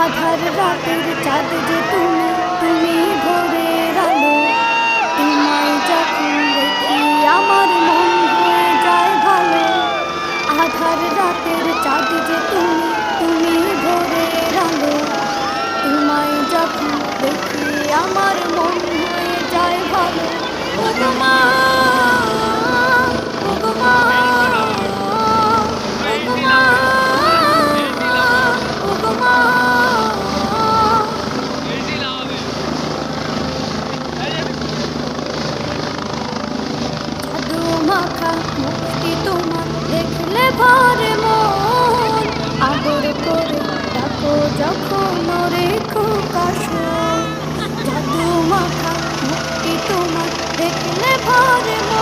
আধার রাতের চাঁদ যে তুমি, তুমি ভোরের আলো। তোমায় যখন দেখি আমার মন হয়ে যায় ভালো। আধার রাতের চাঁদ যে তুমি, তুমি ভোরের আলো। তোমায় যখন দেখি আমার মন হয়ে যায় ভালো। ও গো মা, ও গো মা, ও গো মা, ও গো মা। জাদু মাখা মুখটি তোমার দেখলে ভরে মন। আদর করে ডাকো যখন রেখো কাশো। জাদু মাখা মুখটি তোমার দেখলে ভরে মন।